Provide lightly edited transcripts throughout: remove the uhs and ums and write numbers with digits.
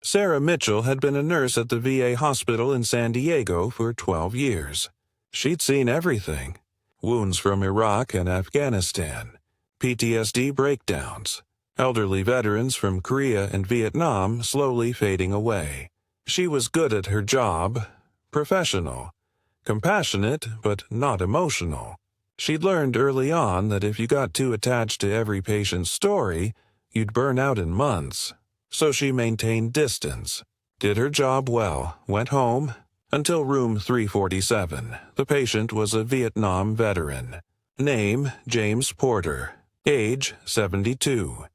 Sarah Mitchell had been a nurse at the VA hospital in San Diego for 12 years. She'd seen everything: wounds from Iraq and Afghanistan, PTSD breakdowns, elderly veterans from Korea and Vietnam slowly fading away. She was good at her job, professional, compassionate but not emotional. She'd learned early on that if you got too attached to every patient's story, you'd burn out in months. So she maintained distance, did her job well, went home, until room 347. The patient was a Vietnam veteran. Name, James Porter. Age, 72.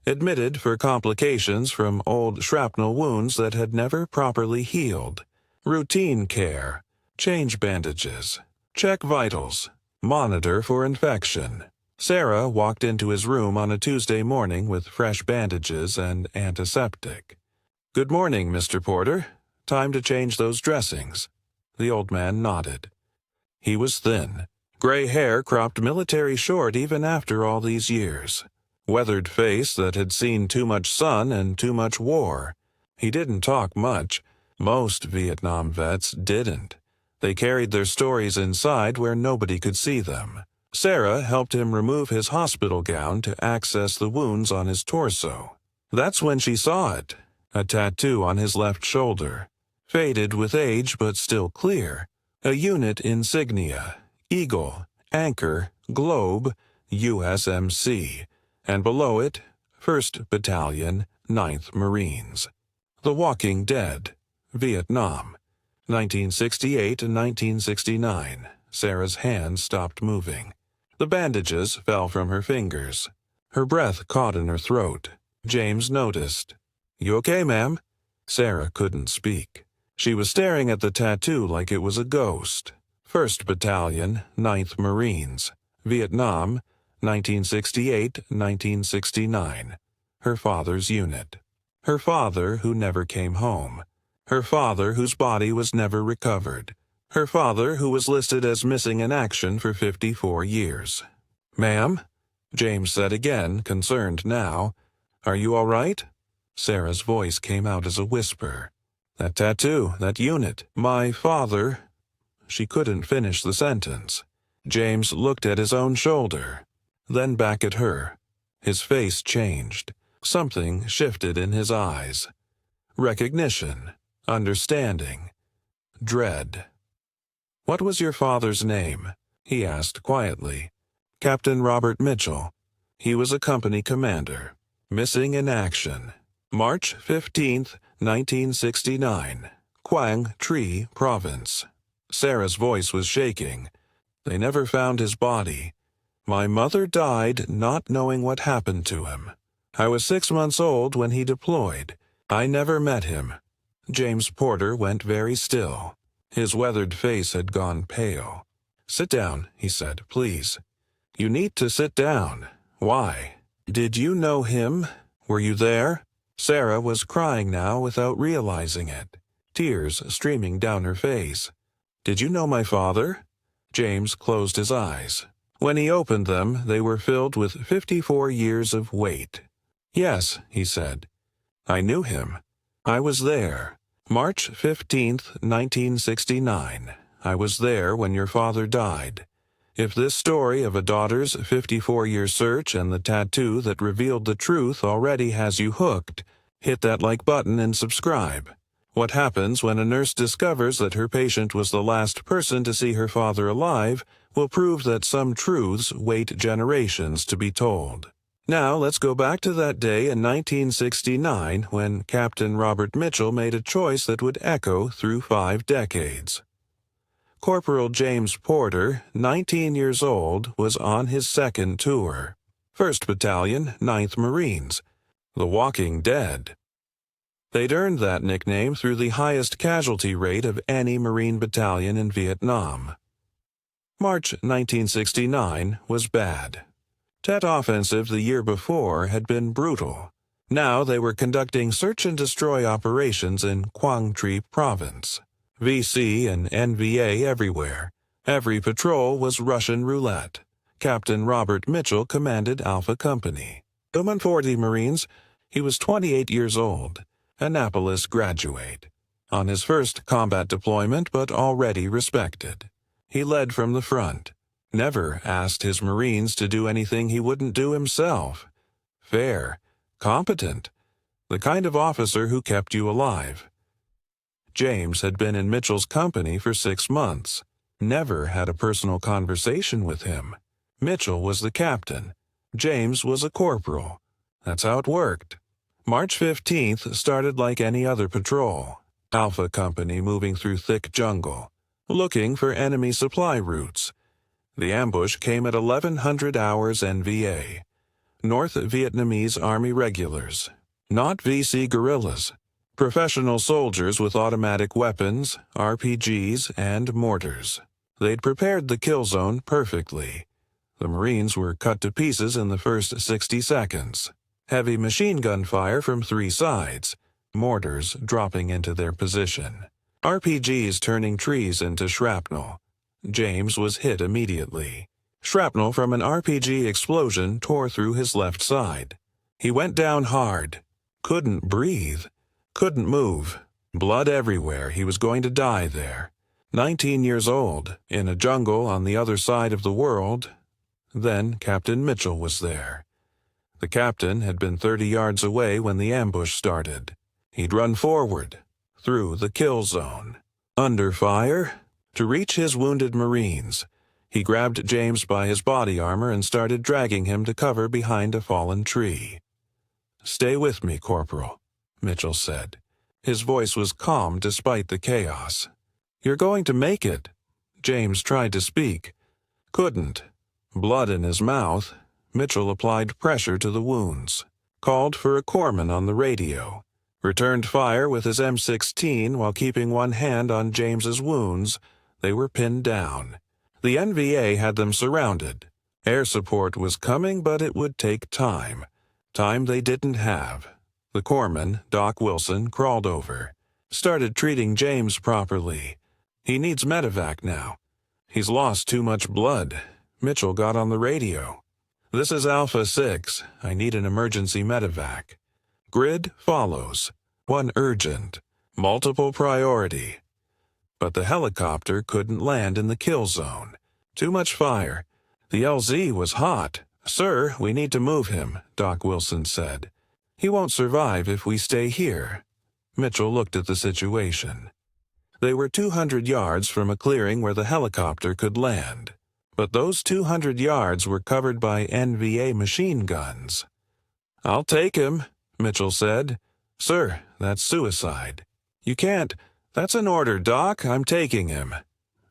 Admitted for complications from old shrapnel wounds that had never properly healed. Routine care. Change bandages. Check vitals. Monitor for infection. Sarah walked into his room on a Tuesday morning with fresh bandages and antiseptic. "Good morning, Mr. Porter. Time to change those dressings." The old man nodded. He was thin. Gray hair cropped military short even after all these years. Weathered face that had seen too much sun and too much war. He didn't talk much. Most Vietnam vets didn't. They carried their stories inside where nobody could see them. Sarah helped him remove his hospital gown to access the wounds on his torso. That's when she saw it. A tattoo on his left shoulder. Faded with age but still clear. A unit insignia. Eagle, Anchor, Globe, USMC. And below it, 1st Battalion, 9th Marines. The Walking Dead. Vietnam. 1968 and 1969. Sarah's hand stopped moving. The bandages fell from her fingers. Her breath caught in her throat. James noticed. "You okay, ma'am?" Sarah couldn't speak. She was staring at the tattoo like it was a ghost. 1st Battalion, 9th Marines. Vietnam, 1968-1969. Her father's unit. Her father who never came home. Her father whose body was never recovered. Her father who was listed as missing in action for 54 years. "Ma'am?" James said again, concerned now. "Are you all right?" Sarah's voice came out as a whisper. "That tattoo, that unit, my father—" She couldn't finish the sentence. James looked at his own shoulder, then back at her. His face changed. Something shifted in his eyes. Recognition, understanding, dread. "What was your father's name?" he asked quietly. "Captain Robert Mitchell. He was a company commander. Missing in action. March 15th, 1969. Quang Tri Province." Sarah's voice was shaking. "They never found his body. My mother died not knowing what happened to him. I was 6 months old when he deployed. I never met him." James Porter went very still. His weathered face had gone pale. "Sit down," he said, "please." "You need to sit down." "Why?" "Did you know him? Were you there?" Sarah was crying now without realizing it. Tears streaming down her face. "Did you know my father?" James closed his eyes. When he opened them, they were filled with 54 years of weight. "Yes," he said. "I knew him. I was there. March 15th, 1969. I was there when your father died. If this story of a daughter's 54-year search and the tattoo that revealed the truth already has you hooked, hit that like button and subscribe. What happens when a nurse discovers that her patient was the last person to see her father alive will prove that some truths wait generations to be told. Now let's go back to that day in 1969 when Captain Robert Mitchell made a choice that would echo through 5 decades. Corporal James Porter, 19 years old, was on his second tour. 1st Battalion, 9th Marines. The Walking Dead. They'd earned that nickname through the highest casualty rate of any Marine battalion in Vietnam. March 1969 was bad. Tet Offensive the year before had been brutal. Now they were conducting search-and-destroy operations in Quang Tri Province. VC and NVA everywhere. Every patrol was Russian roulette. Captain Robert Mitchell commanded Alpha Company. 40 Marines. He was 28 years old. Annapolis graduate. On his first combat deployment, but already respected. He led from the front. Never asked his Marines to do anything he wouldn't do himself. Fair. Competent. The kind of officer who kept you alive. James had been in Mitchell's company for 6 months. Never had a personal conversation with him. Mitchell was the captain. James was a corporal. That's how it worked. March 15th started like any other patrol. Alpha Company moving through thick jungle, looking for enemy supply routes. The ambush came at 1100 hours NVA. North Vietnamese Army regulars, not VC guerrillas. Professional soldiers with automatic weapons, RPGs, and mortars. They'd prepared the kill zone perfectly. The Marines were cut to pieces in the first 60 seconds. Heavy machine gun fire from 3 sides, mortars dropping into their position. RPGs turning trees into shrapnel. James was hit immediately. Shrapnel from an RPG explosion tore through his left side. He went down hard. Couldn't breathe. Couldn't move. Blood everywhere. He was going to die there. 19 years old, in a jungle on the other side of the world. Then Captain Mitchell was there. The captain had been 30 yards away when the ambush started. He'd run forward, through the kill zone. Under fire, to reach his wounded Marines. He grabbed James by his body armor and started dragging him to cover behind a fallen tree. "Stay with me, Corporal," Mitchell said. His voice was calm despite the chaos. "You're going to make it." James tried to speak. Couldn't. Blood in his mouth. Mitchell applied pressure to the wounds. Called for a corpsman on the radio. Returned fire with his M16 while keeping one hand on James's wounds. They were pinned down. The NVA had them surrounded. Air support was coming, but it would take time. Time they didn't have. The corpsman, Doc Wilson, crawled over. Started treating James properly. He needs medevac now. He's lost too much blood. Mitchell got on the radio. "This is Alpha 6. I need an emergency medevac. Grid follows. One urgent. Multiple priority." But the helicopter couldn't land in the kill zone. Too much fire. The LZ was hot. "Sir, we need to move him," Doc Wilson said. "He won't survive if we stay here." Mitchell looked at the situation. They were 200 yards from a clearing where the helicopter could land. But those 200 yards were covered by NVA machine guns. "I'll take him," Mitchell said. "Sir, that's suicide." "You can't." "That's an order, Doc. I'm taking him."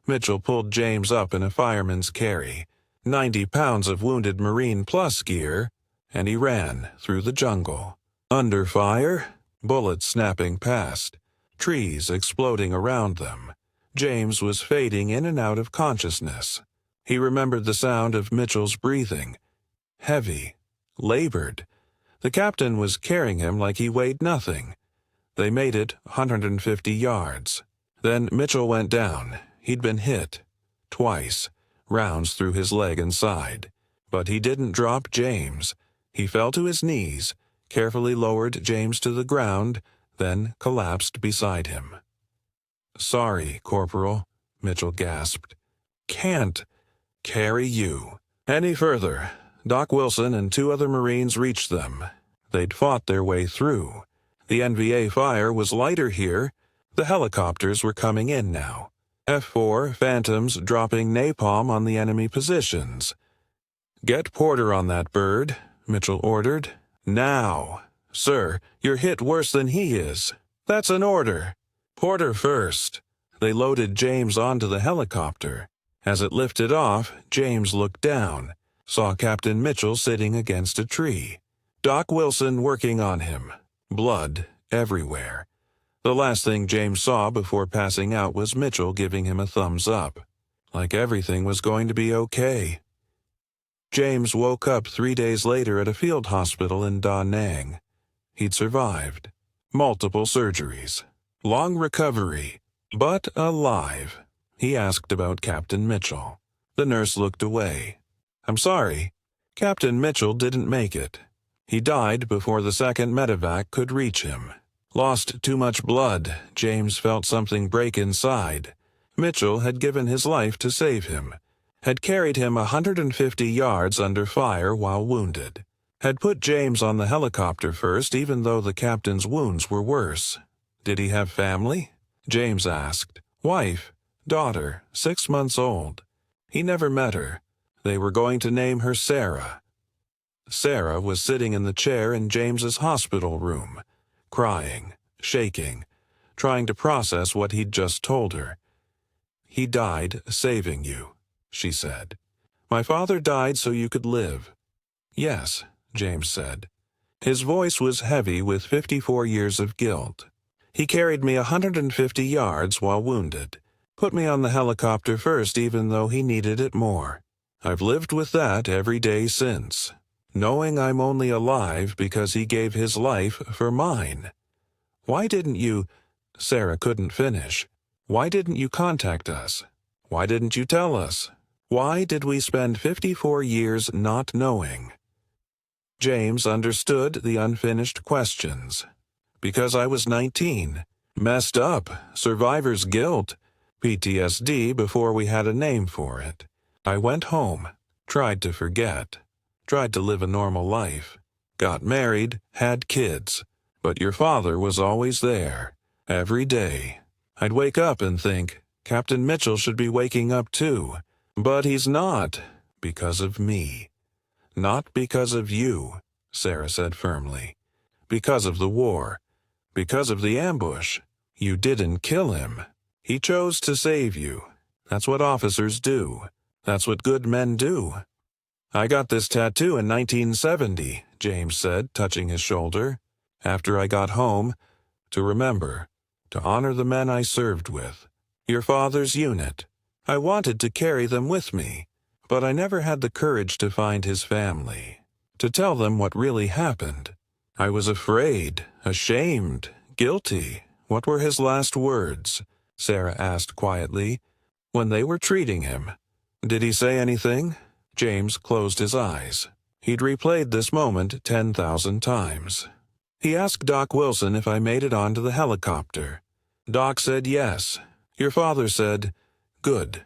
Mitchell pulled James up in a fireman's carry, 90 pounds of wounded Marine plus gear, and he ran through the jungle. Under fire, bullets snapping past, trees exploding around them. James was fading in and out of consciousness. He remembered the sound of Mitchell's breathing. Heavy, labored. The captain was carrying him like he weighed nothing. They made it 150 yards. Then Mitchell went down. He'd been hit. Twice. Rounds through his leg and side. But he didn't drop James. He fell to his knees, carefully lowered James to the ground, then collapsed beside him. "Sorry, Corporal," Mitchell gasped. "Can't carry you any further." Doc Wilson and 2 other Marines reached them. They'd fought their way through. The NVA fire was lighter here. The helicopters were coming in now. F-4 Phantoms dropping napalm on the enemy positions. "Get Porter on that bird," Mitchell ordered. "Now." "Sir, you're hit worse than he is." "That's an order." "Porter first." They loaded James onto the helicopter. As it lifted off, James looked down, saw Captain Mitchell sitting against a tree. Doc Wilson working on him. Blood everywhere. The last thing James saw before passing out was Mitchell giving him a thumbs up, like everything was going to be okay. James woke up 3 days later at a field hospital in Da Nang. He'd survived. Multiple surgeries. Long recovery. But alive. He asked about Captain Mitchell. The nurse looked away. "I'm sorry. Captain Mitchell didn't make it. He died before the second medevac could reach him." Lost too much blood, James felt something break inside. Mitchell had given his life to save him, had carried him 150 yards under fire while wounded, had put James on the helicopter first even though the captain's wounds were worse. Did he have family? James asked. Wife, daughter, 6 months old. He never met her. They were going to name her Sarah. Sarah was sitting in the chair in James's hospital room, crying, shaking, trying to process what he'd just told her. He died saving you, she said. My father died so you could live. Yes, James said. His voice was heavy with 54 years of guilt. He carried me 150 yards while wounded, put me on the helicopter first even though he needed it more. I've lived with that every day since, knowing I'm only alive because he gave his life for mine. Why didn't you— Sarah couldn't finish. Why didn't you contact us? Why didn't you tell us? Why did we spend 54 years not knowing? James understood the unfinished questions. Because I was 19. Messed up, survivor's guilt, PTSD before we had a name for it. I went home, tried to forget, tried to live a normal life, got married, had kids, but your father was always there, every day. I'd wake up and think, Captain Mitchell should be waking up too, but he's not, because of me. Not because of you, Sarah said firmly. Because of the war. Because of the ambush. You didn't kill him. He chose to save you. That's what officers do. That's what good men do. I got this tattoo in 1970, James said, touching his shoulder. After I got home, to remember, to honor the men I served with. Your father's unit. I wanted to carry them with me, but I never had the courage to find his family, to tell them what really happened. I was afraid, ashamed, guilty. What were his last words? Sarah asked quietly. When they were treating him. Did he say anything? James closed his eyes. He'd replayed this moment 10,000 times. He asked Doc Wilson if I made it onto the helicopter. Doc said yes. Your father said, good.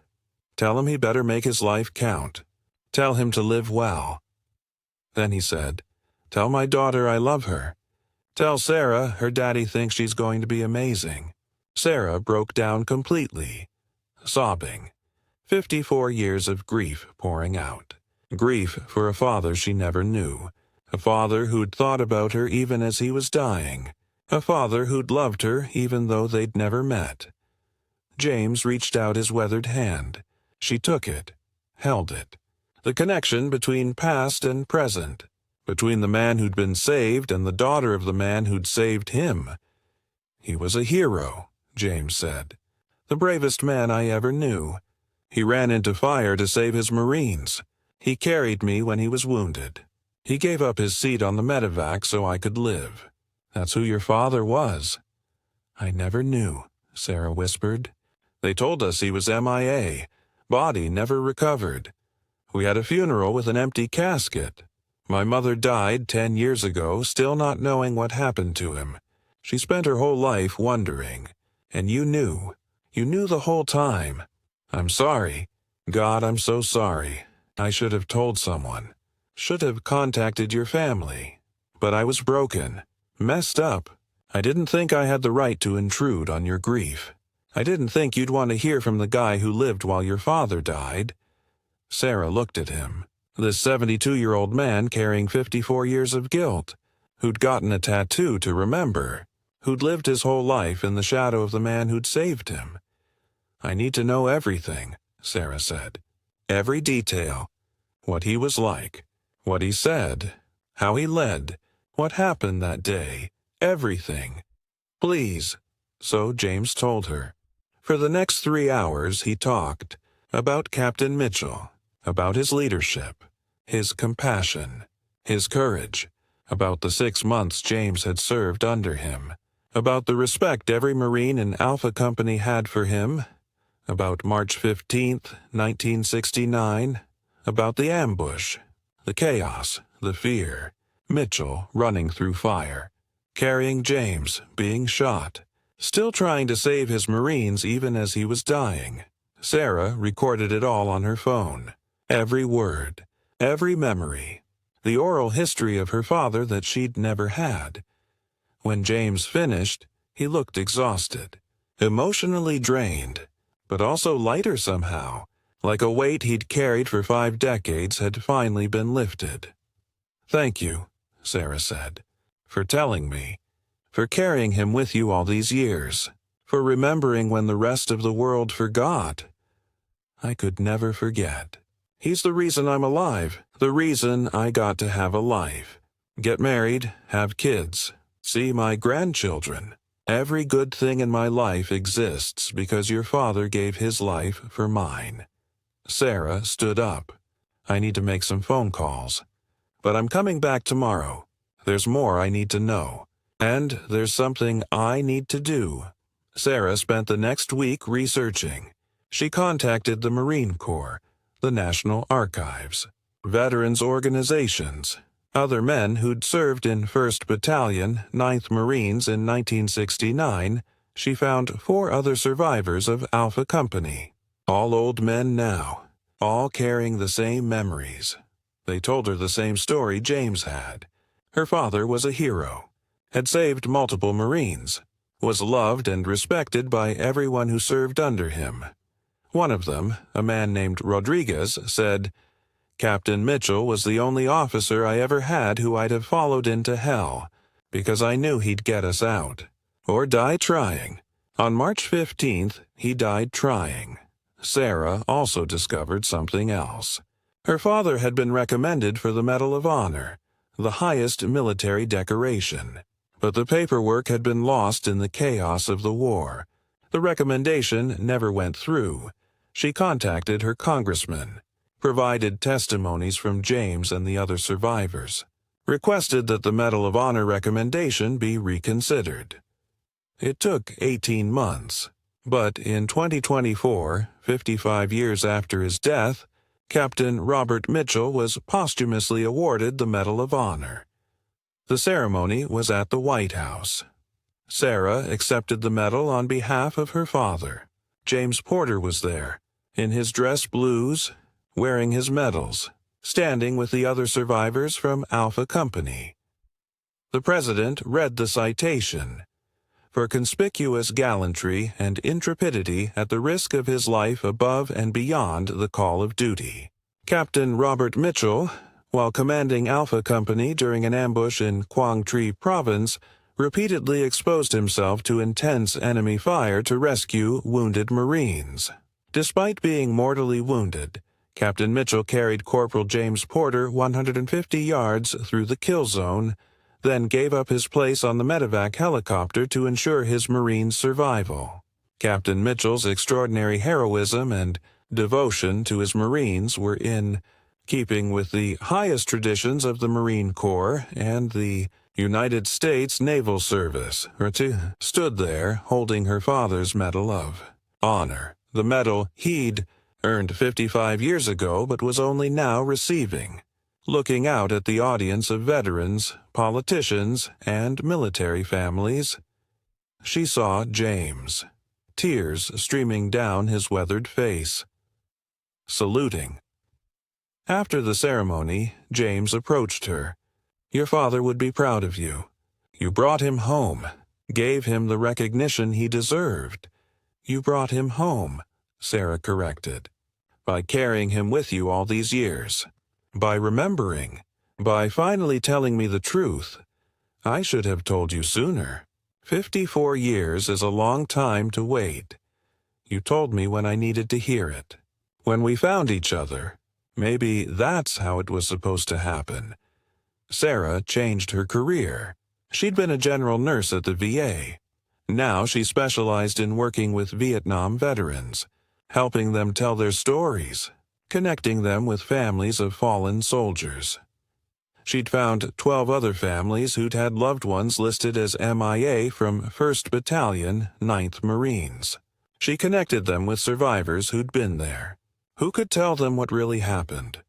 Tell him he better make his life count. Tell him to live well. Then he said, tell my daughter I love her. Tell Sarah her daddy thinks she's going to be amazing. Sarah broke down completely, sobbing. 54 years of grief pouring out. Grief for a father she never knew. A father who'd thought about her even as he was dying. A father who'd loved her even though they'd never met. James reached out his weathered hand. She took it, held it. The connection between past and present. Between the man who'd been saved and the daughter of the man who'd saved him. He was a hero, James said. The bravest man I ever knew. He ran into fire to save his Marines. He carried me when he was wounded. He gave up his seat on the medevac so I could live. That's who your father was. I never knew, Sarah whispered. They told us he was MIA. Body never recovered. We had a funeral with an empty casket. My mother died 10 years ago, still not knowing what happened to him. She spent her whole life wondering. And you knew. You knew the whole time. I'm sorry. God, I'm so sorry. I should have told someone. Should have contacted your family. But I was broken. Messed up. I didn't think I had the right to intrude on your grief. I didn't think you'd want to hear from the guy who lived while your father died. Sarah looked at him. This 72-year-old man carrying 54 years of guilt, who'd gotten a tattoo to remember, who'd lived his whole life in the shadow of the man who'd saved him. I need to know everything, Sarah said. Every detail. What he was like, what he said, how he led, what happened that day, everything. Please. So James told her. For the next 3 hours he talked about Captain Mitchell, about his leadership, his compassion, his courage, about the 6 months James had served under him, about the respect every Marine in Alpha Company had for him, about March 15th, 1969, about the ambush, the chaos, the fear, Mitchell running through fire. carrying James, being shot, still trying to save his Marines even as he was dying. Sarah recorded it all on her phone. Every word, every memory, the oral history of her father that she'd never had. When James finished, he looked exhausted, emotionally drained, but also lighter somehow, like a weight he'd carried for 5 decades had finally been lifted. "Thank you," Sarah said, "for telling me, for carrying him with you all these years, for remembering when the rest of the world forgot. I could never forget. He's the reason I'm alive, the reason I got to have a life. Get married, have kids, see my grandchildren. Every good thing in my life exists because your father gave his life for mine." Sarah stood up. "I need to make some phone calls. But I'm coming back tomorrow. There's more I need to know. And there's something I need to do." Sarah spent the next week researching. She contacted the Marine Corps, the National Archives, veterans organizations, other men who'd served in 1st Battalion, 9th Marines in 1969. She found 4 other survivors of Alpha Company, all old men now, all carrying the same memories. They told her the same story James had. Her father was a hero, had saved multiple Marines, was loved and respected by everyone who served under him. One of them, a man named Rodriguez, said, "Captain Mitchell was the only officer I ever had who I'd have followed into hell, because I knew he'd get us out, or die trying." On March 15th, he died trying. Sarah also discovered something else. Her father had been recommended for the Medal of Honor, the highest military decoration, but the paperwork had been lost in the chaos of the war. The recommendation never went through. She contacted her congressman, provided testimonies from James and the other survivors, requested that the Medal of Honor recommendation be reconsidered. It took 18 months, but in 2024, 55 years after his death, Captain Robert Mitchell was posthumously awarded the Medal of Honor. The ceremony was at the White House. Sarah accepted the medal on behalf of her father. James Porter was there, in his dress blues, wearing his medals, standing with the other survivors from Alpha Company. The president read the citation. "For conspicuous gallantry and intrepidity at the risk of his life above and beyond the call of duty. Captain Robert Mitchell, while commanding Alpha Company during an ambush in Quang Tri Province, repeatedly exposed himself to intense enemy fire to rescue wounded Marines. Despite being mortally wounded, Captain Mitchell carried Corporal James Porter 150 yards through the kill zone, then gave up his place on the medevac helicopter to ensure his Marines' survival. Captain Mitchell's extraordinary heroism and devotion to his Marines were in keeping with the highest traditions of the Marine Corps and the United States Naval Service. Ratu stood there holding her father's Medal of Honor, the medal he'd earned 55 years ago but was only now receiving, looking out at the audience of veterans, politicians, and military families. She saw James, tears streaming down his weathered face, saluting. After the ceremony, James approached her. "Your father would be proud of you. You brought him home, gave him the recognition he deserved." "You brought him home," Sarah corrected, "by carrying him with you all these years, by remembering, by finally telling me the truth. I should have told you sooner. 54 years is a long time to wait. You told me when I needed to hear it. When we found each other, maybe that's how it was supposed to happen." Sarah changed her career. She'd been a general nurse at the VA. Now she specialized in working with Vietnam veterans, helping them tell their stories, connecting them with families of fallen soldiers. She'd found 12 other families who'd had loved ones listed as MIA from 1st Battalion, 9th Marines. She connected them with survivors who'd been there. Who could tell them what really happened?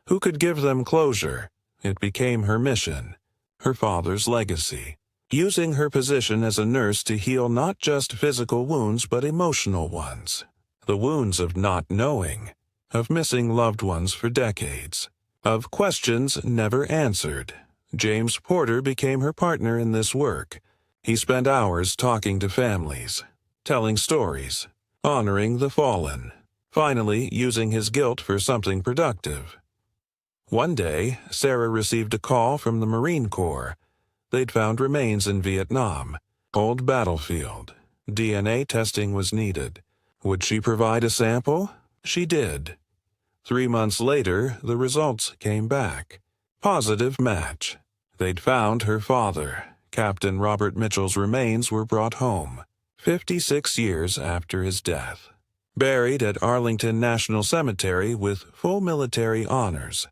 Who could give them closure? It became her mission, her father's legacy. using her position as a nurse to heal not just physical wounds but emotional ones. The wounds of not knowing, of missing loved ones for decades, of questions never answered. James Porter became her partner in this work. He spent hours talking to families, telling stories, honoring the fallen, finally using his guilt for something productive. One day, Sarah received a call from the Marine Corps. They'd found remains in Vietnam, old battlefield. DNA testing was needed. Would she provide a sample? She did. 3 months later, the results came back. Positive match. They'd found her father. Captain Robert Mitchell's remains were brought home, 56 years after his death. Buried at Arlington National Cemetery with full military honors.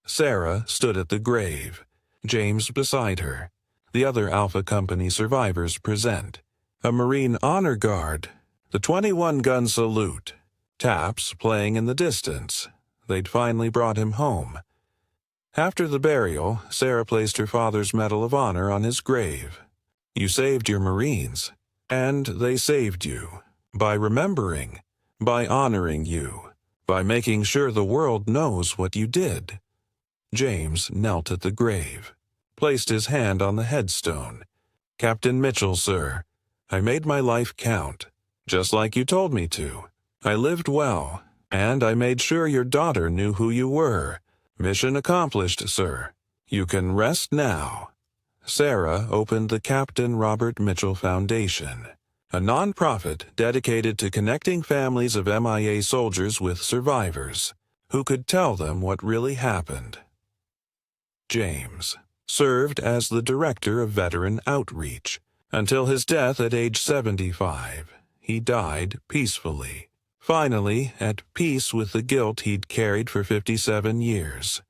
Sarah stood at the grave, James beside her. The other Alpha Company survivors present. A Marine honor guard. The 21-gun salute. Taps playing in the distance. They'd finally brought him home. After the burial, Sarah placed her father's Medal of Honor on his grave. You saved your Marines, and they saved you. By remembering, by honoring you, by making sure the world knows what you did. James knelt at the grave, placed his hand on the headstone. Captain Mitchell, sir, I made my life count, just like you told me to. I lived well, and I made sure your daughter knew who you were. Mission accomplished, sir. You can rest now. Sarah opened the Captain Robert Mitchell Foundation, a nonprofit dedicated to connecting families of MIA soldiers with survivors who could tell them what really happened. James served as the director of veteran outreach until his death at age 75. He died peacefully. Finally, at peace with the guilt he'd carried for 57 years.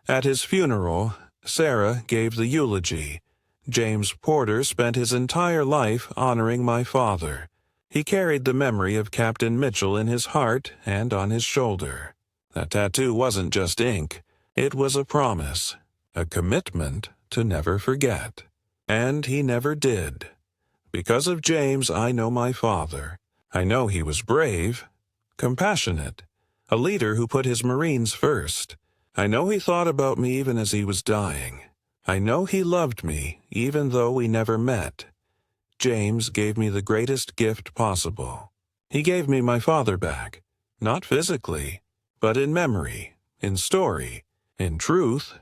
At his funeral, Sarah gave the eulogy. James Porter spent his entire life honoring my father. He carried the memory of Captain Mitchell in his heart and on his shoulder. That tattoo wasn't just ink. It was a promise, a commitment to never forget. And he never did. Because of James, I know my father. I know he was brave, compassionate, a leader who put his Marines first. I know he thought about me even as he was dying. I know he loved me, even though we never met. James gave me the greatest gift possible. He gave me my father back, not physically, but in memory, in story, in truth.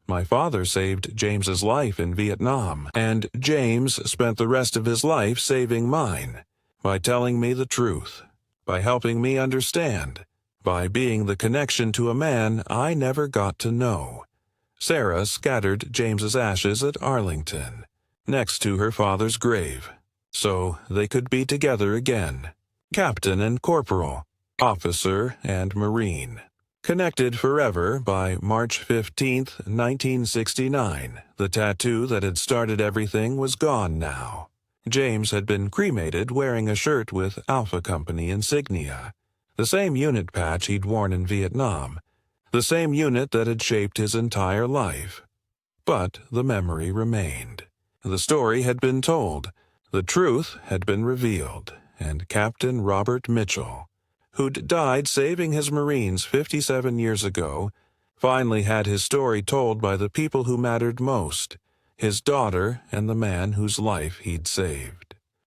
My father saved James's life in Vietnam, and James spent the rest of his life saving mine. By telling me the truth, by helping me understand, by being the connection to a man I never got to know. Sarah scattered James's ashes at Arlington, next to her father's grave, so they could be together again. Captain and corporal, officer and Marine. Connected forever by March 15, 1969. The tattoo that had started everything was gone now. James had been cremated wearing a shirt with Alpha Company insignia, the same unit patch he'd worn in Vietnam, the same unit that had shaped his entire life. But the memory remained. The story had been told, the truth had been revealed, and Captain Robert Mitchell, who'd died saving his Marines 57 years ago, finally had his story told by the people who mattered most, his daughter and the man whose life he'd saved.